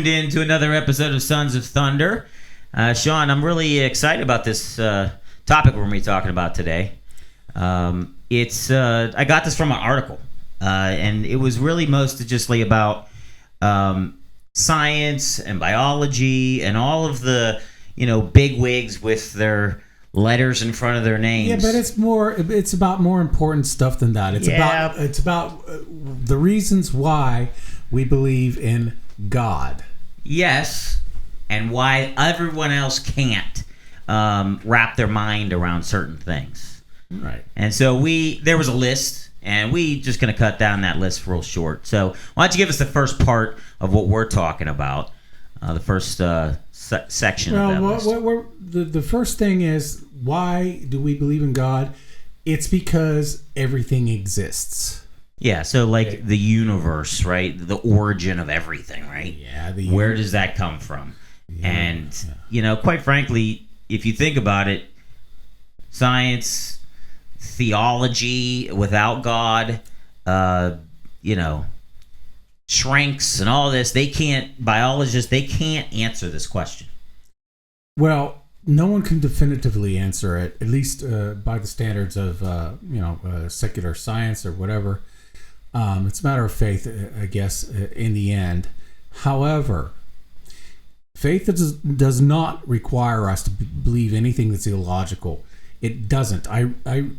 tuned in to another episode of Sons of Thunder. Sean, I'm really excited about this topic we're going to be talking about today. I got this from an article, and it was really mostly about science and biology and all of the big wigs with their letters in front of their names. Yeah, but it's about more important stuff than that. It's about the reasons why we believe in God. Yes, and why everyone else can't wrap their mind around certain things. Right. And so there was a list, and we just going to cut down that list real short. So why don't you give us the first part of what we're talking about, the first section of that list. The first thing is, why do we believe in God? It's because everything exists. Yeah, so like the universe, right? The origin of everything, right? Yeah. Where does that come from? Yeah, and, quite frankly, if you think about it, science, theology without God, shrinks and all this, biologists can't answer this question. Well, no one can definitively answer it, at least by the standards of, secular science or whatever. It's a matter of faith, I guess, in the end. However, faith does not require us to believe anything that's illogical. It doesn't. I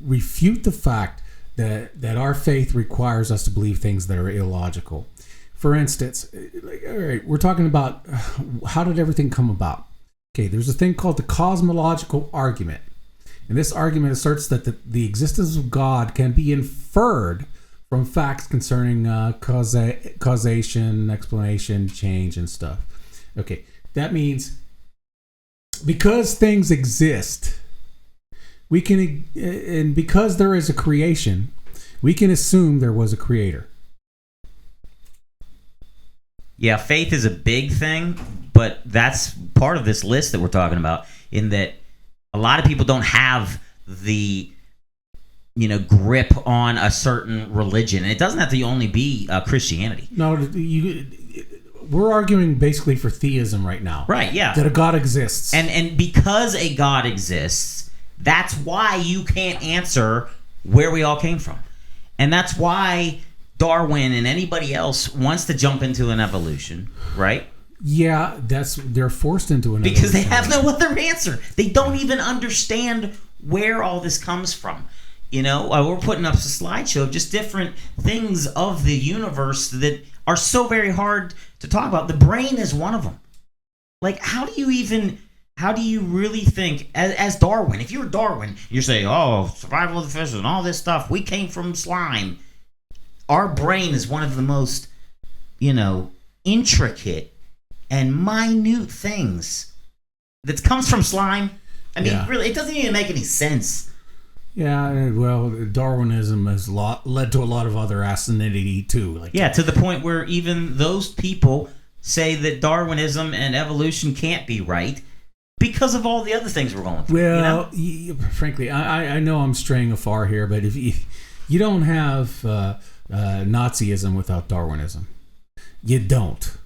refute the fact that our faith requires us to believe things that are illogical. For instance, all right, we're talking about how did everything come about? Okay, there's a thing called the cosmological argument. And this argument asserts that the existence of God can be inferred from facts concerning causation, explanation, change, and stuff. Okay, that means because things exist, we can, and because there is a creation, we can assume there was a creator. Yeah, faith is a big thing, but that's part of this list that we're talking about, in that a lot of people don't have the grip on a certain religion. And it doesn't have to only be Christianity. No, we're arguing basically for theism right now. Right, yeah. That a God exists. And because a God exists, that's why you can't answer where we all came from. And that's why Darwin and anybody else wants to jump into an evolution, right? Yeah, they're forced into an because evolution. They have no other answer. They don't even understand where all this comes from. We're putting up a slideshow of just different things of the universe that are so very hard to talk about. The brain is one of them. Like, how do you really think, as Darwin, if you're Darwin, you're saying, survival of the fittest and all this stuff, we came from slime. Our brain is one of the most, intricate and minute things that comes from slime. I mean, really, it doesn't even make any sense. Yeah, well, Darwinism has led to a lot of other asininity too. To the point where even those people say that Darwinism and evolution can't be right because of all the other things we're going through. Well, frankly, I know I'm straying afar here, but if you don't have Nazism without Darwinism, you don't,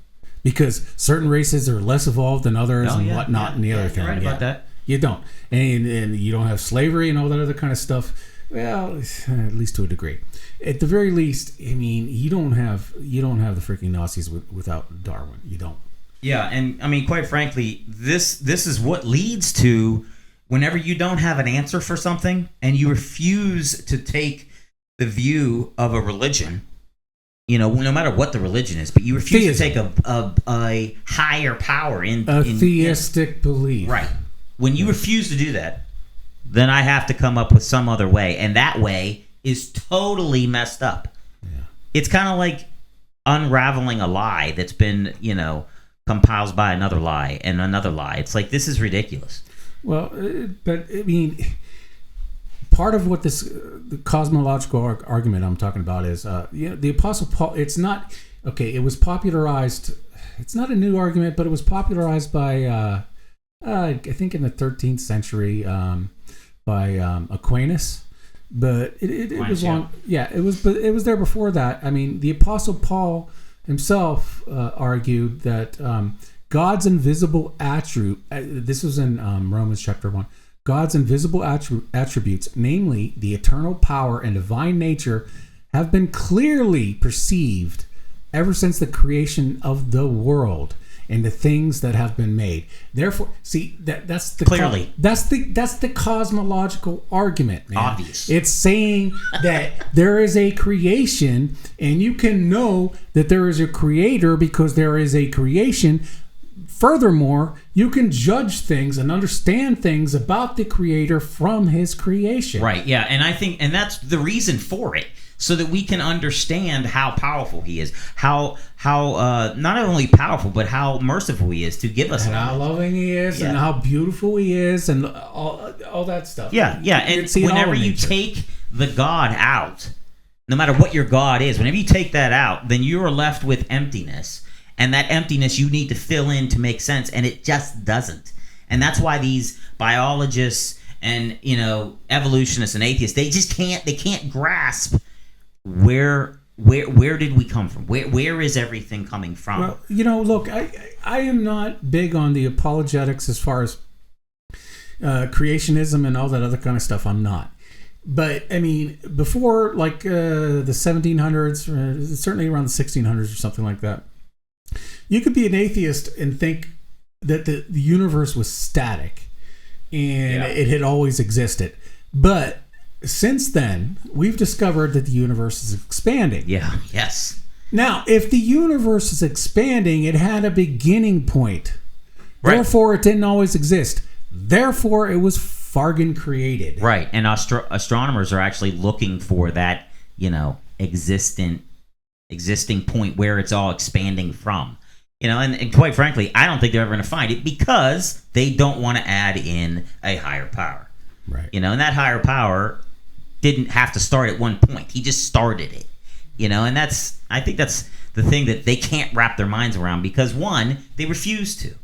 because certain races are less evolved than others whatnot, and the other thing. You're right about that. You don't, and you don't have slavery and all that other kind of stuff. Well, at least to a degree. At the very least, I mean, you don't have the freaking Nazis without Darwin. You don't. Yeah, and I mean, quite frankly, this is what leads to whenever you don't have an answer for something and you refuse to take the view of a religion. No matter what the religion is, but you refuse to take a higher power in theistic belief. Right. When you refuse to do that, then I have to come up with some other way, and that way is totally messed up. Yeah. It's kind of like unraveling a lie that's been, compiled by another lie and another lie. It's like, this is ridiculous. Well, but I mean, part of what the cosmological argument I'm talking about is, the Apostle Paul. It's not okay. It was popularized. It's not a new argument, but it was popularized by. I think in the 13th century by Aquinas, but it was long. Yeah, it was, but it was there before that. I mean, the Apostle Paul himself argued that God's invisible attribute, this was in Romans chapter 1, God's invisible attributes, namely the eternal power and divine nature, have been clearly perceived ever since the creation of the world and the things that have been made. Therefore, see, that's the clearly that's the cosmological argument, man. Obvious. It's saying that there is a creation, and you can know that there is a creator because there is a creation. Furthermore, you can judge things and understand things about the creator from his creation. Right, yeah, and I think, and that's the reason for it, so that we can understand how powerful he is, how not only powerful, but how merciful he is to give us and how loving he is, and how beautiful he is, and all that stuff. Yeah, and whenever you take the God out, no matter what your God is, whenever you take that out, then you are left with emptiness. And that emptiness you need to fill in to make sense, and it just doesn't. And that's why these biologists and, evolutionists and atheists, they just can't grasp where did we come from? Where is everything coming from? Well, look, I am not big on the apologetics as far as creationism and all that other kind of stuff. I'm not. But, I mean, before, like, the 1700s, certainly around the 1600s or something like that, you could be an atheist and think that the universe was static and it had always existed. But since then, we've discovered that the universe is expanding. Yeah, yes. Now, if the universe is expanding, it had a beginning point. Right. Therefore, it didn't always exist. Therefore, it was fargan created. Right, and astronomers are actually looking for that, existing point where it's all expanding from. And quite frankly, I don't think they're ever going to find it because they don't want to add in a higher power. Right. And that higher power didn't have to start at one point. He just started it. And I think that's the thing that they can't wrap their minds around because, one, they refuse to.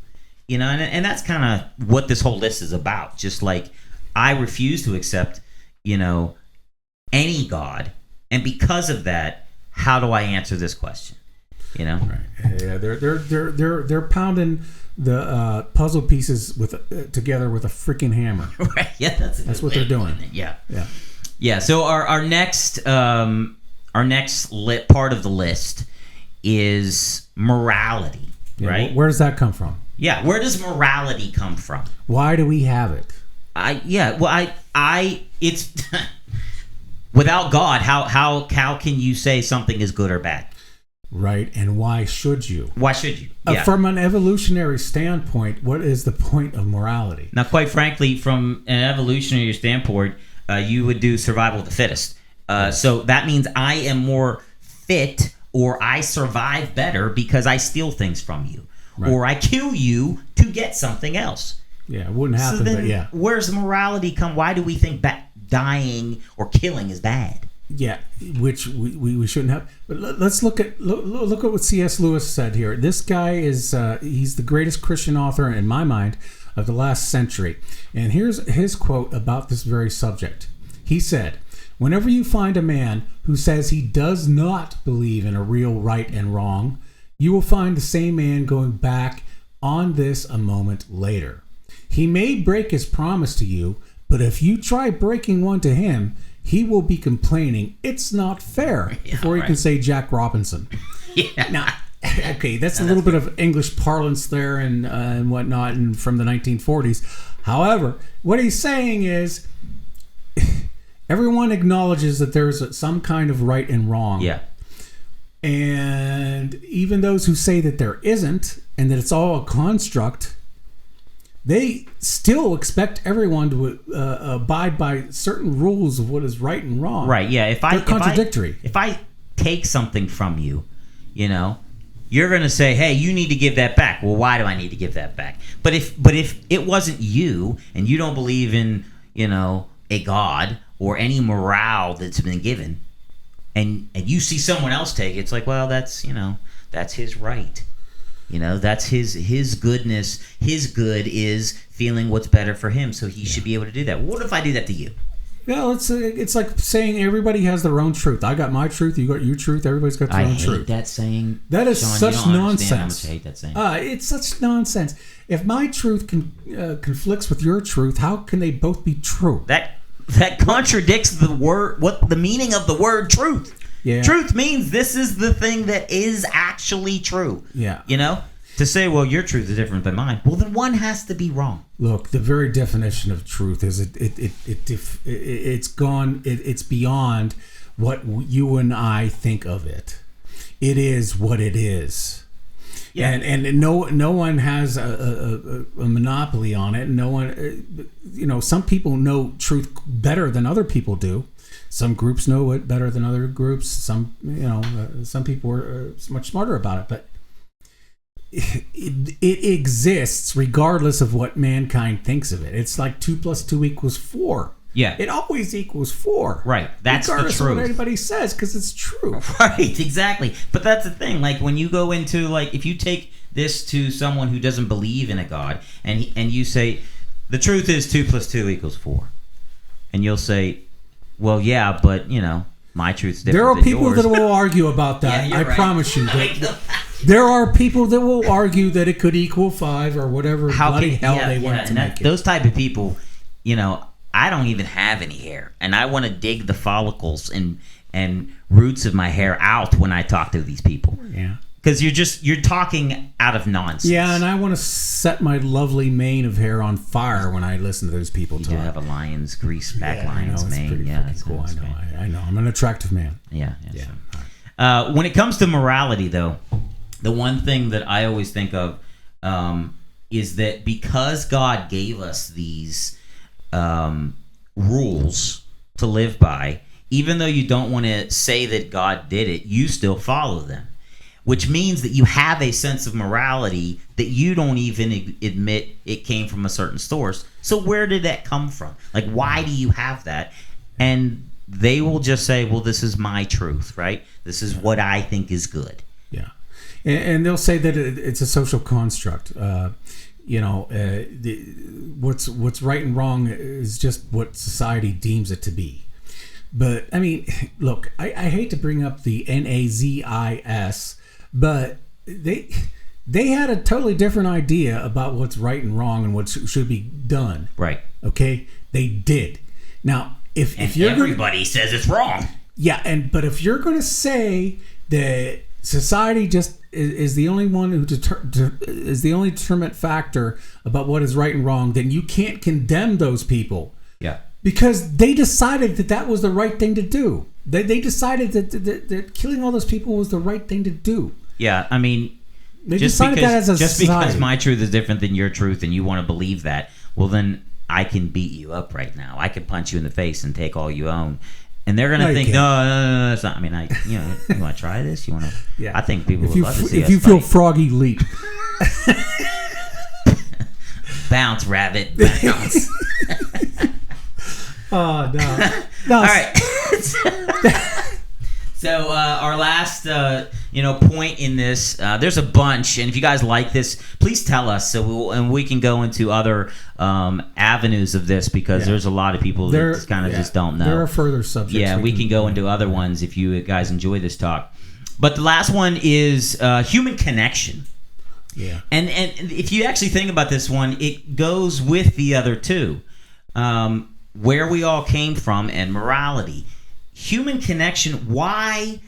And that's kind of what this whole list is about. Just like I refuse to accept, any God. And because of that, how do I answer this question? Right. Yeah, they're pounding the puzzle pieces together with a freaking hammer. Right. Yeah, that's what they're doing. Yeah. So our next part of the list is morality. Yeah, right. Where does that come from? Yeah. Where does morality come from? Why do we have it? It's without God. How can you say something is good or bad? Right, and why should you? Why should you? Yeah. From an evolutionary standpoint, what is the point of morality? Now, quite frankly, from an evolutionary standpoint, you would do survival of the fittest. So that means I am more fit or I survive better because I steal things from you. Right. Or I kill you to get something else. Yeah, it wouldn't happen, but yeah. Where's the morality come? Why do we think dying or killing is bad? Yeah, which we shouldn't have. But let's look at what C.S. Lewis said here. This guy is he's the greatest Christian author in my mind of the last century. And here's his quote about this very subject. He said, "Whenever you find a man who says he does not believe in a real right and wrong, you will find the same man going back on this a moment later. He may break his promise to you, but if you try breaking one to him, he will be complaining it's not fair before he can say Jack Robinson." Now, okay, that's a little bit of English parlance there and whatnot, and from the 1940s. However, what he's saying is everyone acknowledges that there's some kind of right and wrong. Yeah. And even those who say that there isn't and that it's all a construct, they still expect everyone to abide by certain rules of what is right and wrong. Right, yeah. They're contradictory. If I take something from you, you're going to say, hey, you need to give that back. Well, why do I need to give that back? But if it wasn't you and you don't believe in, a God or any morale that's been given, and you see someone else take it, it's like, well, that's his right. That's his goodness. His good is feeling what's better for him, so he should be able to do that. What if I do that to you? Well, it's like saying everybody has their own truth. I got my truth. You got your truth. Everybody's got their own truth. I hate that saying. That is Sean, such you don't nonsense. How much I hate that saying. It's such nonsense. If my truth conflicts with your truth, how can they both be true? That contradicts the word. What the meaning of the word truth? Yeah. Truth means this is the thing that is actually true. Yeah. You know, to say, well, your truth is different than mine. Well, then one has to be wrong. Look, the very definition of truth is it's beyond what you and I think of it. It is what it is. Yeah. And no one has a monopoly on it. No one, some people know truth better than other people do. Some groups know it better than other groups. Some people are much smarter about it. But it exists regardless of what mankind thinks of it. It's like 2 + 2 = 4. Yeah. It always equals 4. Right. That's regardless the truth. of what anybody says, because it's true. Right. Exactly. But that's the thing. Like when you go into if you take this to someone who doesn't believe in a God, and you say the truth is 2 + 2 = 4, and you'll say, well, yeah, but my truth's different. There are than people yours. that will argue about that. Yeah, I right. promise you. There are people that will argue that it could equal 5 or whatever bloody hell they want to make it. Those type of people, I don't even have any hair, and I want to dig the follicles and roots of my hair out when I talk to these people. Yeah. Because you're talking out of nonsense. Yeah, and I want to set my lovely mane of hair on fire when I listen to those people talk. You do have a lion's grease back lion's it's mane. pretty cool. I know. I'm an attractive man. Yeah. When it comes to morality, though, the one thing that I always think of is that because God gave us these rules to live by, even though you don't want to say that God did it, you still follow them. Which means that you have a sense of morality that you don't even admit it came from a certain source. So where did that come from? Like, why do you have that? And they will just say, well, this is my truth, right? This is what I think is good. Yeah. And they'll say that it's a social construct. What's right and wrong is just what society deems it to be. But, I mean, look, I hate to bring up the NAZIS, but they had a totally different idea about what's right and wrong and what should be done. Right. Okay? They did. Now, if you're everybody says it's wrong. Yeah, but if you're going to say that society just is the only one who is the only determinant factor about what is right and wrong, then you can't condemn those people. Yeah. Because they decided that was the right thing to do. They decided that killing all those people was the right thing to do. Yeah, I mean, they decided that as a society. Because my truth is different than your truth, and you want to believe that, well, then I can beat you up right now. I can punch you in the face and take all you own. And they're gonna think, no, that's not. I mean, you want to try this? You want to? Yeah. I think people would love to see us If you feel fight. froggy, leap. Bounce, rabbit, bounce. Oh no! All right. So our last, point in this, there's a bunch, and if you guys like this, please tell us, so we can go into other avenues of this, because there's a lot of people that just don't know. There are further subjects. Yeah, we can go into other ones if you guys enjoy this talk. But the last one is human connection. Yeah. And if you actually think about this one, it goes with the other two, where we all came from and morality. Human connection, why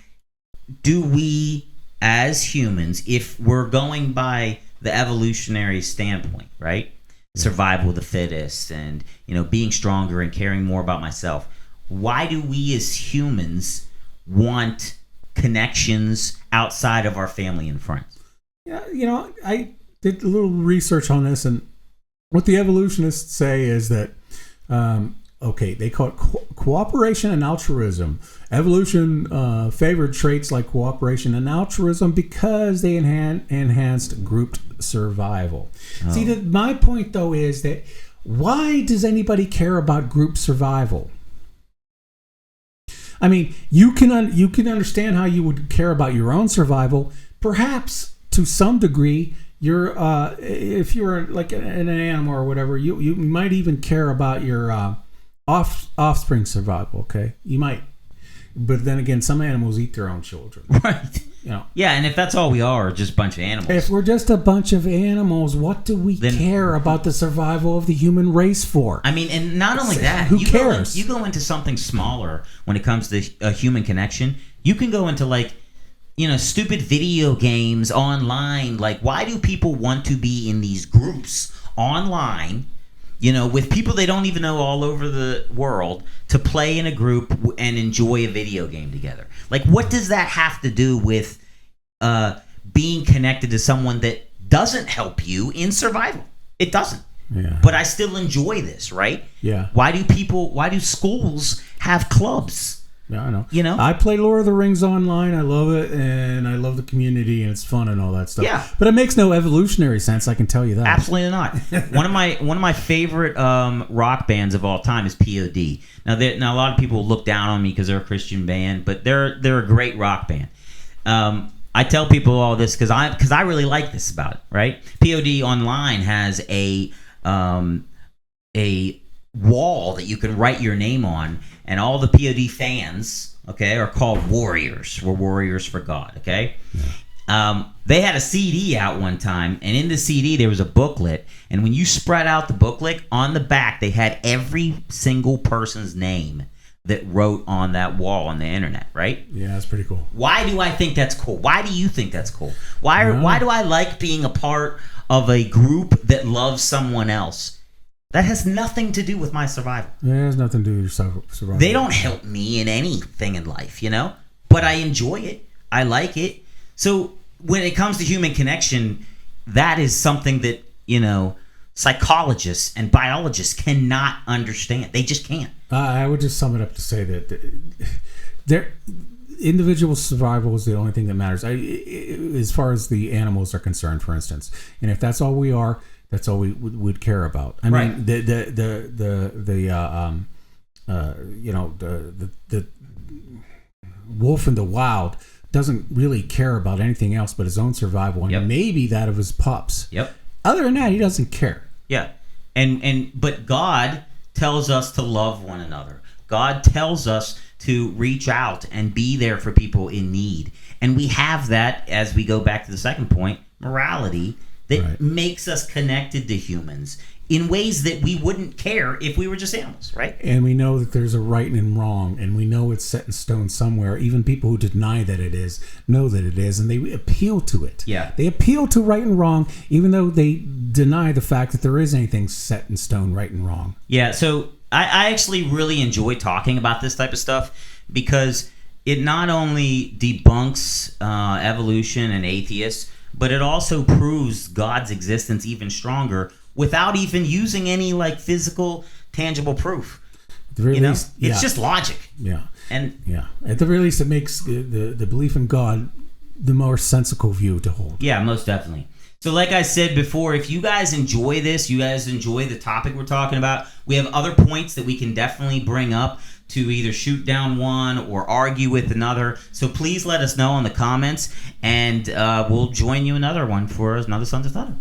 do we as humans, if we're going by the evolutionary standpoint, right? Survival of the fittest and, being stronger and caring more about myself. Why do we as humans want connections outside of our family and friends? Yeah, I did a little research on this, and what the evolutionists say is that they call it cooperation and altruism. Evolution favored traits like cooperation and altruism because they enhanced grouped survival. Oh. See, my point, though, is that why does anybody care about group survival? I mean, you can understand how you would care about your own survival. Perhaps, to some degree, if you're like an animal or whatever, you might even care about your offspring survival. Okay, you might, but then again, some animals eat their own children. Right. You know. Yeah, and if that's all we are, just a bunch of animals. If we're just a bunch of animals, what do we care about the survival of the human race for? I mean, and not only that, who cares? You go into something smaller when it comes to a human connection. You can go into like, stupid video games online. Like, why do people want to be in these groups online, with people they don't even know all over the world, to play in a group and enjoy a video game together? Like, what does that have to do with being connected to someone that doesn't help you in survival? It doesn't. Yeah. But I still enjoy this, right? Yeah. Why do schools have clubs? Yeah, I know. I play Lord of the Rings online. I love it, and I love the community, and it's fun and all that stuff. Yeah. But it makes no evolutionary sense, I can tell you that. Absolutely not. One of my favorite rock bands of all time is POD. Now a lot of people look down on me because they're a Christian band, but they're a great rock band. I tell people all this because I really like this about it, right? POD online has a wall that you can write your name on, and all the POD fans, okay, are called warriors. We're warriors for God, okay? Yeah. They had a CD out one time, and in the CD there was a booklet, and when you spread out the booklet, on the back they had every single person's name that wrote on that wall on the internet, right? Yeah, that's pretty cool. Why do I think that's cool? Why do you think that's cool? Why do I like being a part of a group that loves someone else? That has nothing to do with my survival. Yeah, it has nothing to do with your survival. They don't help me in anything in life, But I enjoy it. I like it. So when it comes to human connection, that is something that, psychologists and biologists cannot understand. They just can't. I would just sum it up to say that their individual survival is the only thing that matters. As far as the animals are concerned, for instance. And if that's all we are, that's all we would care about. I mean, the wolf in the wild doesn't really care about anything else but his own survival and maybe that of his pups. Yep. Other than that, he doesn't care. Yeah, but God tells us to love one another. God tells us to reach out and be there for people in need, and we have that as we go back to the second point, morality. That makes us connected to humans in ways that we wouldn't care if we were just animals, right? And we know that there's a right and wrong, and we know it's set in stone somewhere. Even people who deny that it is know that it is, and they appeal to it. Yeah. They appeal to right and wrong, even though they deny the fact that there is anything set in stone, right and wrong. Yeah, so I actually really enjoy talking about this type of stuff because it not only debunks evolution and atheists, but it also proves God's existence even stronger without even using any physical, tangible proof. At the very least, it's just logic. Yeah, and at the very least, it makes the belief in God the more sensible view to hold. Yeah, most definitely. So, like I said before, if you guys enjoy this, you guys enjoy the topic we're talking about, we have other points that we can definitely bring up to either shoot down one or argue with another. So please let us know in the comments, and we'll join you another one for another Sons of Thunder.